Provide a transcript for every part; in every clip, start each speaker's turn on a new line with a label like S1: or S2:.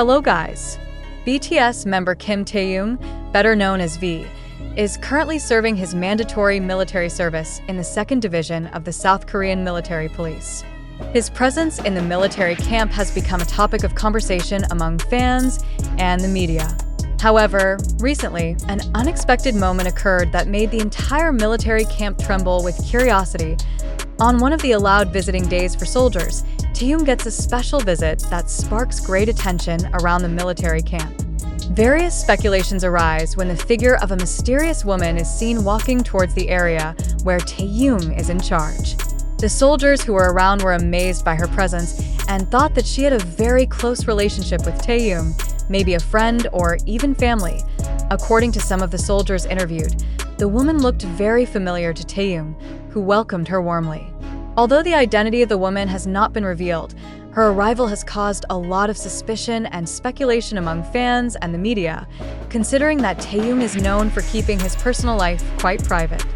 S1: Hello guys! BTS member Kim Taehyung, better known as V, is currently serving his mandatory military service in the 2nd Division of the South Korean Military Police. His presence in the military camp has become a topic of conversation among fans and the media. However, recently, an unexpected moment occurred that made the entire military camp tremble with curiosity. On one of the allowed visiting days for soldiers, Taehyung gets a special visit that sparks great attention around the military camp. Various speculations arise when the figure of a mysterious woman is seen walking towards the area where Taehyung is in charge. The soldiers who were around were amazed by her presence and thought that she had a very close relationship with Taehyung, maybe a friend or even family. According to some of the soldiers interviewed, the woman looked very familiar to Taehyung, who welcomed her warmly. Although the identity of the woman has not been revealed, her arrival has caused a lot of suspicion and speculation among fans and the media, considering that Taehyung is known for keeping his personal life quite private.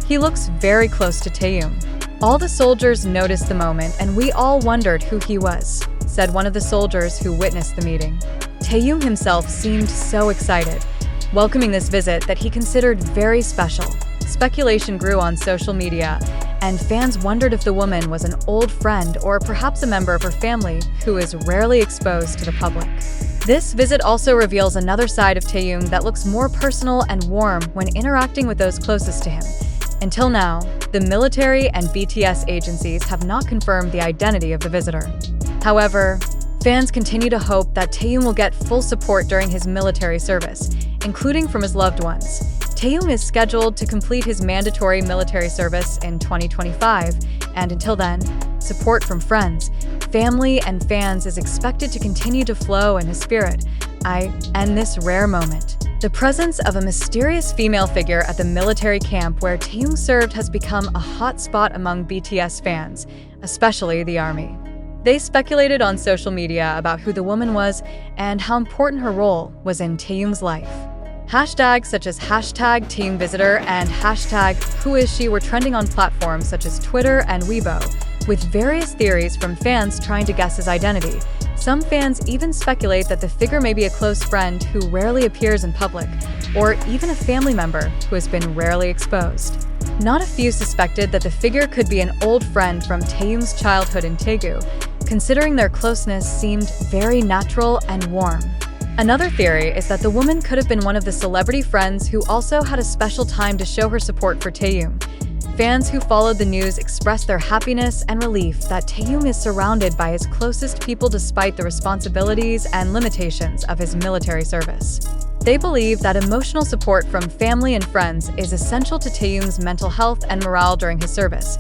S1: He looks very close to Taehyung. All the soldiers noticed the moment and we all wondered who he was, said one of the soldiers who witnessed the meeting. Taehyung himself seemed so excited, welcoming this visit that he considered very special. Speculation grew on social media, and fans wondered if the woman was an old friend or perhaps a member of her family who is rarely exposed to the public. This visit also reveals another side of Taehyung that looks more personal and warm when interacting with those closest to him. Until now, the military and BTS agencies have not confirmed the identity of the visitor. However, fans continue to hope that Taehyung will get full support during his military service, including from his loved ones. Taehyung is scheduled to complete his mandatory military service in 2025, and until then, support from friends, family, and fans is expected to continue to flow in his spirit. And this rare moment. The presence of a mysterious female figure at the military camp where Taehyung served has become a hot spot among BTS fans, especially the ARMY. They speculated on social media about who the woman was and how important her role was in Taehyung's life. Hashtags such as #TaehyungVisitor and #WhoIsShe were trending on platforms such as Twitter and Weibo, with various theories from fans trying to guess his identity. Some fans even speculate that the figure may be a close friend who rarely appears in public, or even a family member who has been rarely exposed. Not a few suspected that the figure could be an old friend from Taehyung's childhood in Daegu, considering their closeness seemed very natural and warm. Another theory is that the woman could have been one of the celebrity friends who also had a special time to show her support for Taehyung. Fans who followed the news expressed their happiness and relief that Taehyung is surrounded by his closest people despite the responsibilities and limitations of his military service. They believe that emotional support from family and friends is essential to Taehyung's mental health and morale during his service.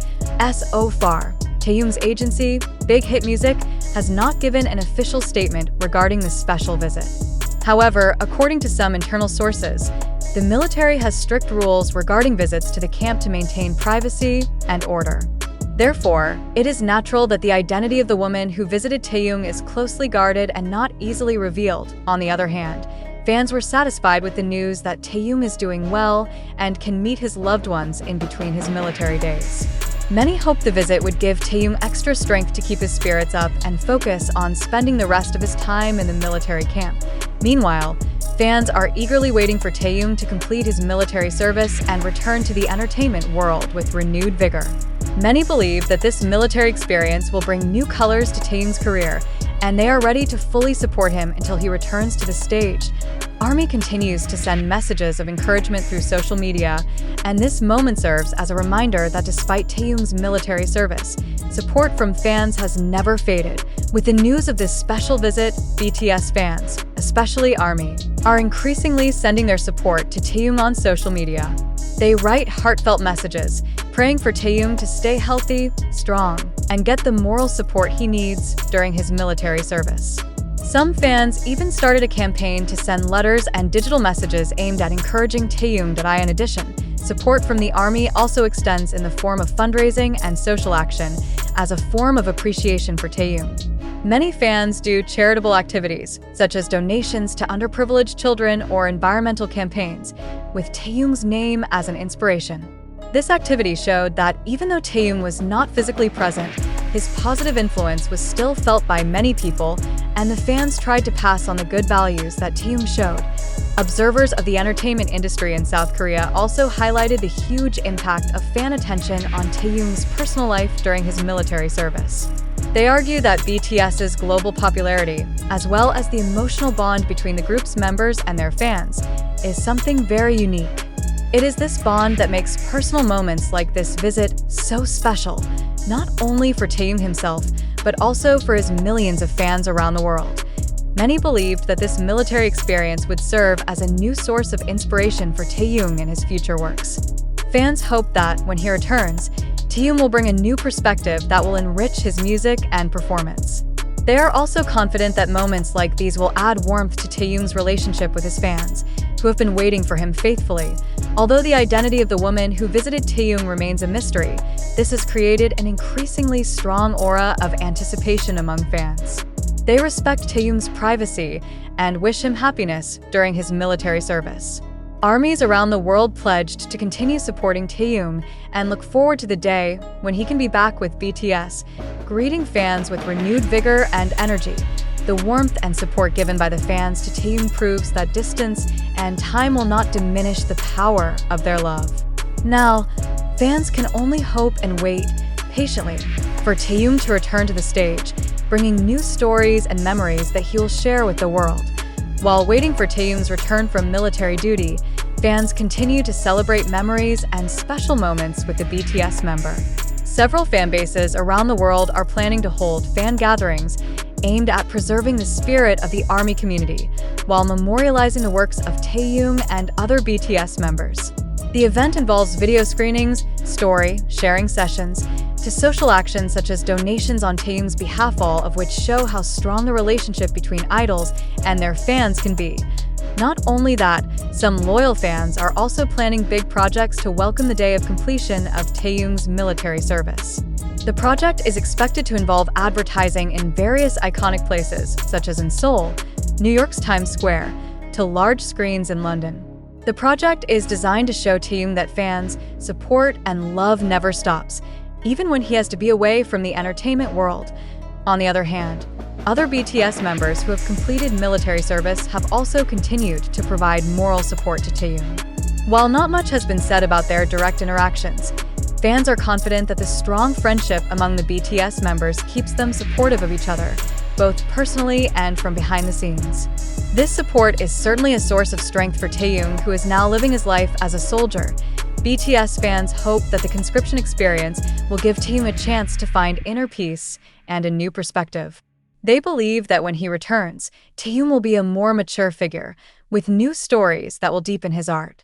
S1: So far, Taehyung's agency, bighit Music, has not given an official statement regarding this special visit. However, according to some internal sources, the military has strict rules regarding visits to the camp to maintain privacy and order. Therefore, it is natural that the identity of the woman who visited Taehyung is closely guarded and not easily revealed. On the other hand, fans were satisfied with the news that Taehyung is doing well and can meet his loved ones in between his military days. Many hoped the visit would give Taehyung extra strength to keep his spirits up and focus on spending the rest of his time in the military camp. Meanwhile, fans are eagerly waiting for Taehyung to complete his military service and return to the entertainment world with renewed vigor. Many believe that this military experience will bring new colors to Taehyung's career, and they are ready to fully support him until he returns to the stage. ARMY continues to send messages of encouragement through social media, and this moment serves as a reminder that despite Taehyung's military service, support from fans has never faded. With the news of this special visit, BTS fans, especially ARMY, are increasingly sending their support to Taehyung on social media. They write heartfelt messages, praying for Taehyung to stay healthy, strong, and get the moral support he needs during his military service. Some fans even started a campaign to send letters and digital messages aimed at encouraging Taehyung. In addition, support from the ARMY also extends in the form of fundraising and social action as a form of appreciation for Taehyung. Many fans do charitable activities, such as donations to underprivileged children or environmental campaigns, with Taehyung's name as an inspiration. This activity showed that even though Taehyung was not physically present, his positive influence was still felt by many people and the fans tried to pass on the good values that Taehyung showed. Observers of the entertainment industry in South Korea also highlighted the huge impact of fan attention on Taehyung's personal life during his military service. They argue that BTS's global popularity, as well as the emotional bond between the group's members and their fans, is something very unique. It is this bond that makes personal moments like this visit so special, not only for Taehyung himself, but also for his millions of fans around the world. Many believed that this military experience would serve as a new source of inspiration for Taehyung in his future works. Fans hope that, when he returns, Taehyung will bring a new perspective that will enrich his music and performance. They are also confident that moments like these will add warmth to Taehyung's relationship with his fans, who have been waiting for him faithfully. Although the identity of the woman who visited Taehyung remains a mystery, this has created an increasingly strong aura of anticipation among fans. They respect Taehyung's privacy and wish him happiness during his military service. Armies around the world pledged to continue supporting Taehyung and look forward to the day when he can be back with BTS, greeting fans with renewed vigor and energy. The warmth and support given by the fans to Taehyung proves that distance and time will not diminish the power of their love. Now, fans can only hope and wait patiently for Taehyung to return to the stage, bringing new stories and memories that he will share with the world. While waiting for Taehyung's return from military duty, fans continue to celebrate memories and special moments with the BTS member. Several fan bases around the world are planning to hold fan gatherings aimed at preserving the spirit of the ARMY community, while memorializing the works of Taehyung and other BTS members. The event involves video screenings, story-sharing sessions, to social actions such as donations on Taehyung's behalf, all of which show how strong the relationship between idols and their fans can be. Not only that, some loyal fans are also planning big projects to welcome the day of completion of Taehyung's military service. The project is expected to involve advertising in various iconic places, such as in Seoul, New York's Times Square, to large screens in London. The project is designed to show Taehyung that fans' support and love never stops, even when he has to be away from the entertainment world. On the other hand, other BTS members who have completed military service have also continued to provide moral support to Taehyung. While not much has been said about their direct interactions, fans are confident that the strong friendship among the BTS members keeps them supportive of each other, both personally and from behind the scenes. This support is certainly a source of strength for Taehyung, who is now living his life as a soldier. BTS fans hope that the conscription experience will give Taehyung a chance to find inner peace and a new perspective. They believe that when he returns, Taehyung will be a more mature figure, with new stories that will deepen his art.